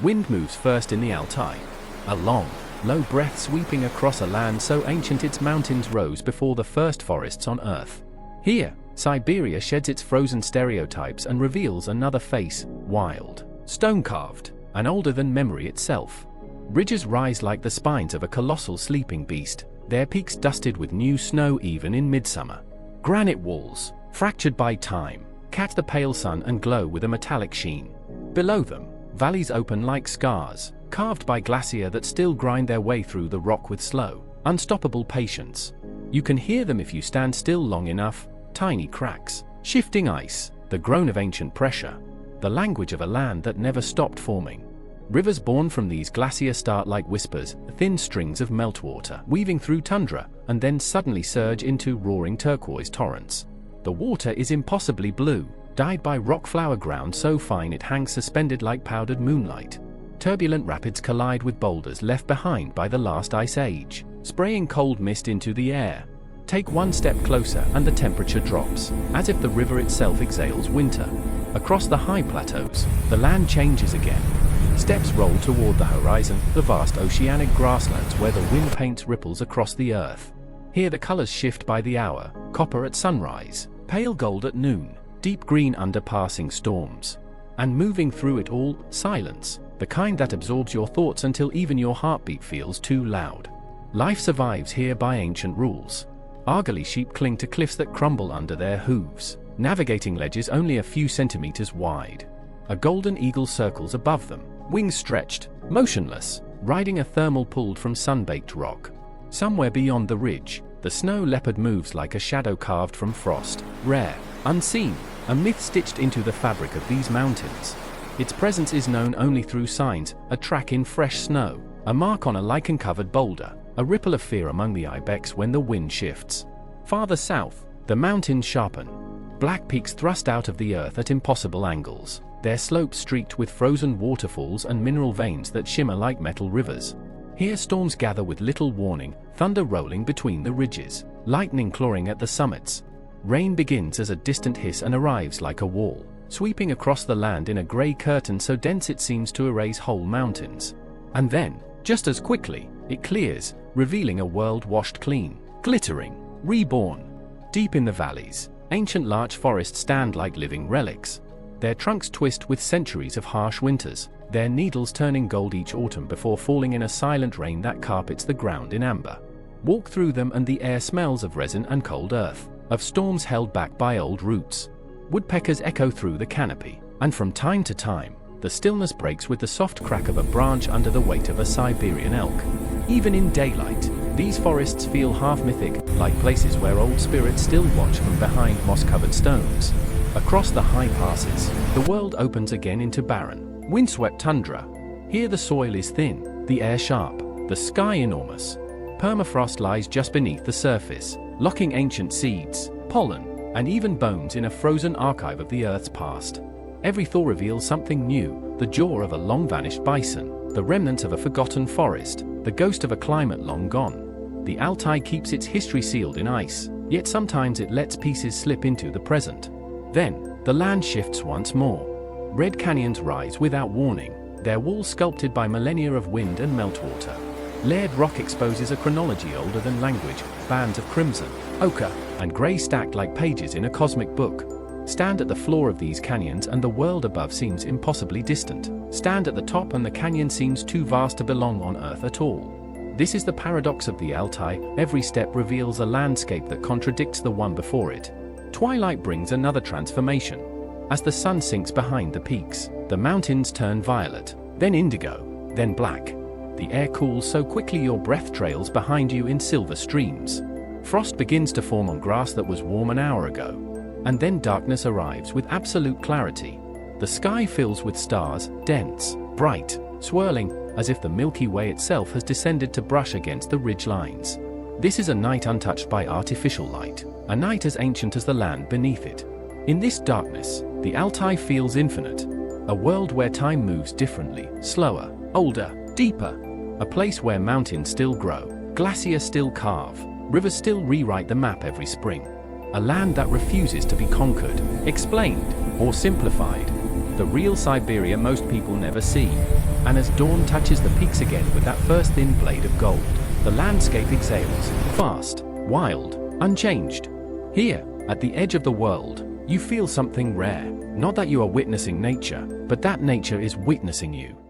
Wind moves first in the Altai. A long, low breath sweeping across a land so ancient its mountains rose before the first forests on Earth. Here, Siberia sheds its frozen stereotypes and reveals another face, wild, stone-carved, and older than memory itself. Ridges rise like the spines of a colossal sleeping beast, their peaks dusted with new snow even in midsummer. Granite walls, fractured by time, catch the pale sun and glow with a metallic sheen. Below them, valleys open like scars, carved by glacier that still grind their way through the rock with slow, unstoppable patience. You can hear them if you stand still long enough, tiny cracks, shifting ice, the groan of ancient pressure, the language of a land that never stopped forming. Rivers born from these glaciers start like whispers, thin strings of meltwater weaving through tundra, and then suddenly surge into roaring turquoise torrents. The water is impossibly blue, dyed by rock flower ground so fine it hangs suspended like powdered moonlight. Turbulent rapids collide with boulders left behind by the last ice age, spraying cold mist into the air. Take one step closer and the temperature drops, as if the river itself exhales winter. Across the high plateaus, the land changes again. Steps roll toward the horizon, the vast oceanic grasslands where the wind paints ripples across the earth. Here the colors shift by the hour, copper at sunrise, pale gold at noon, deep green under passing storms. And moving through it all, silence, the kind that absorbs your thoughts until even your heartbeat feels too loud. Life survives here by ancient rules. Argally sheep cling to cliffs that crumble under their hooves, navigating ledges only a few centimeters wide. A golden eagle circles above them, wings stretched, motionless, riding a thermal pulled from sun-baked rock. Somewhere beyond the ridge, the snow leopard moves like a shadow carved from frost, rare, unseen, a myth stitched into the fabric of these mountains. Its presence is known only through signs, a track in fresh snow, a mark on a lichen-covered boulder, a ripple of fear among the ibex when the wind shifts. Farther south, the mountains sharpen. Black peaks thrust out of the earth at impossible angles, their slopes streaked with frozen waterfalls and mineral veins that shimmer like metal rivers. Here storms gather with little warning, thunder rolling between the ridges, lightning clawing at the summits. Rain begins as a distant hiss and arrives like a wall, sweeping across the land in a grey curtain so dense it seems to erase whole mountains. And then, just as quickly, it clears, revealing a world washed clean, glittering, reborn. Deep in the valleys, ancient larch forests stand like living relics. Their trunks twist with centuries of harsh winters, their needles turning gold each autumn before falling in a silent rain that carpets the ground in amber. Walk through them and the air smells of resin and cold earth, of storms held back by old roots. Woodpeckers echo through the canopy, and from time to time, the stillness breaks with the soft crack of a branch under the weight of a Siberian elk. Even in daylight, these forests feel half mythic, like places where old spirits still watch from behind moss-covered stones. Across the high passes, the world opens again into barren, windswept tundra. Here the soil is thin, the air sharp, the sky enormous. Permafrost lies just beneath the surface, locking ancient seeds, pollen, and even bones in a frozen archive of the Earth's past. Every thaw reveals something new, the jaw of a long-vanished bison, the remnants of a forgotten forest, the ghost of a climate long gone. The Altai keeps its history sealed in ice, yet sometimes it lets pieces slip into the present. Then, the land shifts once more. Red canyons rise without warning, their walls sculpted by millennia of wind and meltwater. Layered rock exposes a chronology older than language, bands of crimson, ochre, and grey stacked like pages in a cosmic book. Stand at the floor of these canyons and the world above seems impossibly distant. Stand at the top and the canyon seems too vast to belong on Earth at all. This is the paradox of the Altai, every step reveals a landscape that contradicts the one before it. Twilight brings another transformation. As the sun sinks behind the peaks, the mountains turn violet, then indigo, then black. The air cools so quickly your breath trails behind you in silver streams. Frost begins to form on grass that was warm an hour ago. And then darkness arrives with absolute clarity. The sky fills with stars, dense, bright, swirling, as if the Milky Way itself has descended to brush against the ridge lines. This is a night untouched by artificial light, a night as ancient as the land beneath it. In this darkness, the Altai feels infinite, a world where time moves differently, slower, older, deeper, a place where mountains still grow, glaciers still carve, rivers still rewrite the map every spring. A land that refuses to be conquered, explained, or simplified. The real Siberia most people never see. And as dawn touches the peaks again with that first thin blade of gold, the landscape exhales, vast, wild, unchanged. Here, at the edge of the world, you feel something rare. Not that you are witnessing nature, but that nature is witnessing you.